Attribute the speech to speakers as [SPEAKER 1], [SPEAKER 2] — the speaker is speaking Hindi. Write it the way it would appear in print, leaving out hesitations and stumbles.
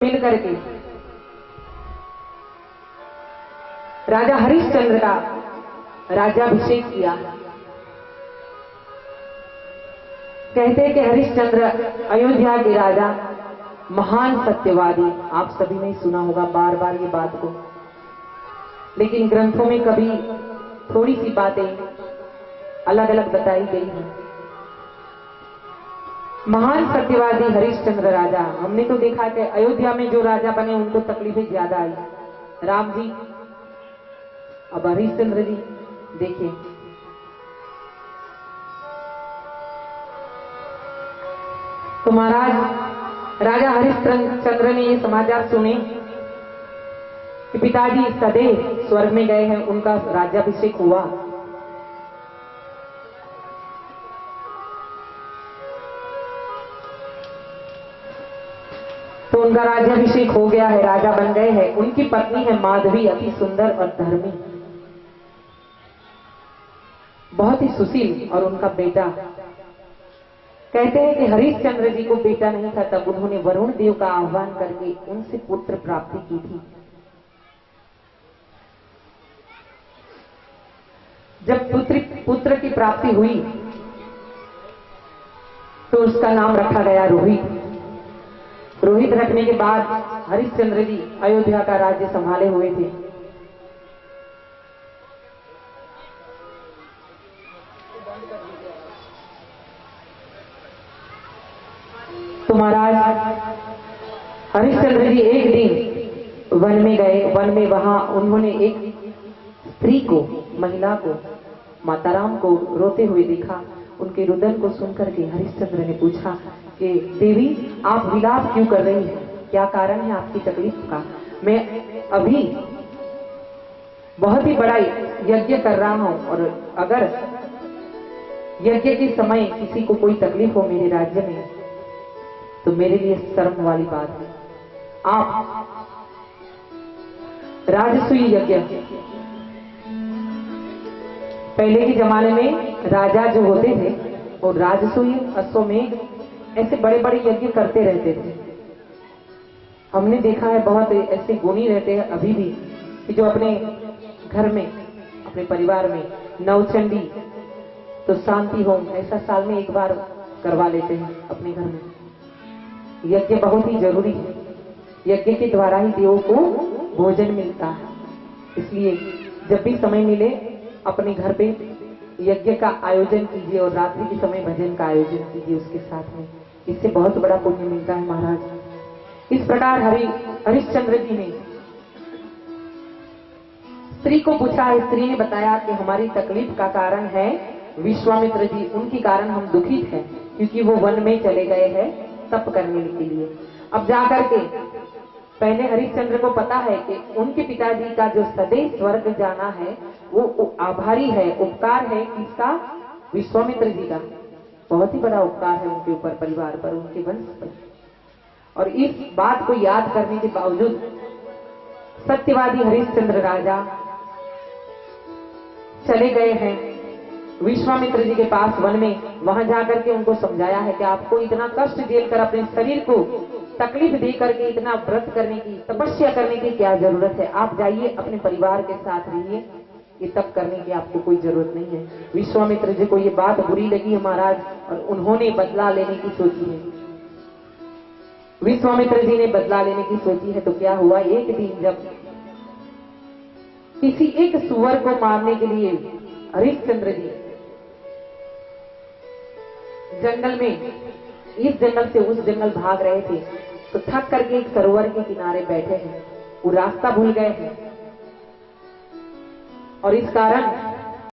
[SPEAKER 1] मिल करके राजा हरिश्चंद्र का राज्याभिषेक किया। कहते हैं कि हरिश्चंद्र अयोध्या के राजा, महान सत्यवादी। आप सभी ने सुना होगा बार बार ये बात को, लेकिन ग्रंथों में कभी थोड़ी सी बातें अलग अलग बताई गई हैं। महान सत्यवादी हरिश्चंद्र राजा। हमने तो देखा कि अयोध्या में जो राजा बने उनको तकलीफें ज्यादा आई, राम जी। अब हरिश्चंद्र जी देखिए, तो महाराज राजा हरिश्चंद्र ने ये समाचार सुने कि पिताजी सदैव स्वर्ग में गए हैं, उनका राज्याभिषेक हुआ। तो उनका राज्याभिषेक हो गया है, राजा बन गए हैं। उनकी पत्नी है माधवी, अति सुंदर और धर्मी, बहुत ही सुशील। और उनका बेटा, कहते हैं कि हरिश्चंद्र जी को बेटा नहीं था, तब उन्होंने वरुण देव का आह्वान करके उनसे पुत्र प्राप्ति की थी। जब पुत्र की प्राप्ति हुई तो उसका नाम रखा गया रोहित। रोहित रखने के बाद हरिश्चंद्र जी अयोध्या का राज्य संभाले हुए थे। तो महाराज हरिश्चंद्र जी एक दिन वन में गए। वन में वहां उन्होंने एक स्त्री को, महिला को, माताराम को रोते हुए देखा। उनके रुदन को सुनकर के हरिश्चंद्र ने पूछा कि देवी, आप विलाप क्यों कर रही हैं? क्या कारण है आपकी तकलीफ का? मैं अभी बहुत ही बड़ा यज्ञ कर रहा हूं, और अगर यज्ञ के समय किसी को कोई तकलीफ हो मेरे राज्य में तो मेरे लिए शर्म वाली बात है। आप राजसूय यज्ञ, पहले के जमाने में राजा जो होते थे वो राजसूय, अश्वमेध, ऐसे बड़े बड़े यज्ञ करते रहते थे। हमने देखा है बहुत ऐसे गुणी रहते हैं अभी भी कि जो अपने घर में, अपने परिवार में नवचंडी तो शांति होम ऐसा साल में एक बार करवा लेते हैं अपने घर में। यज्ञ बहुत ही जरूरी है, यज्ञ के द्वारा ही देवों को भोजन मिलता है। इसलिए जब भी समय मिले अपने घर पे यज्ञ का आयोजन कीजिए, और रात्रि के समय भजन का आयोजन कीजिए उसके साथ में। इससे बहुत बड़ा पुण्य मिलता है महाराज। इस प्रकार हरिश्चंद्र जी ने स्त्री को पूछा। स्त्री ने बताया कि हमारी तकलीफ का कारण है विश्वामित्र जी, उनके कारण हम दुखित हैं, क्योंकि वो वन में चले गए हैं तप करने के लिए। अब जाकर के पहले हरिश्चंद्र को पता है कि उनके पिताजी का जो सदैव स्वर्ग जाना है वो आभारी है, उपकार है किसका? विश्वामित्र जी का। बहुत ही बड़ा उपकार है उनके ऊपर, परिवार पर, उनके वंश पर। और इस बात को याद करने के बावजूद सत्यवादी हरिश्चंद्र राजा चले गए हैं विश्वामित्र जी के पास वन में। वहां जाकर के उनको समझाया है कि आपको इतना कष्ट झेलकर, अपने शरीर को तकलीफ दे करके इतना व्रत करने की, तपस्या करने की क्या जरूरत है? आप जाइए अपने परिवार के साथ रहिए, ये तप करने की आपको कोई जरूरत नहीं है। विश्वामित्र जी को ये बात बुरी लगी है महाराज, और उन्होंने बदला लेने की सोची है। विश्वामित्र जी ने बदला लेने की सोची है। तो क्या हुआ, एक दिन जब किसी एक सुअर को मारने के लिए हरिश्चंद्र जी जंगल में, इस जंगल से उस जंगल भाग रहे थे, तो थक करके एक सरोवर के किनारे बैठे हैं। वो रास्ता भूल गए हैं, और इस कारण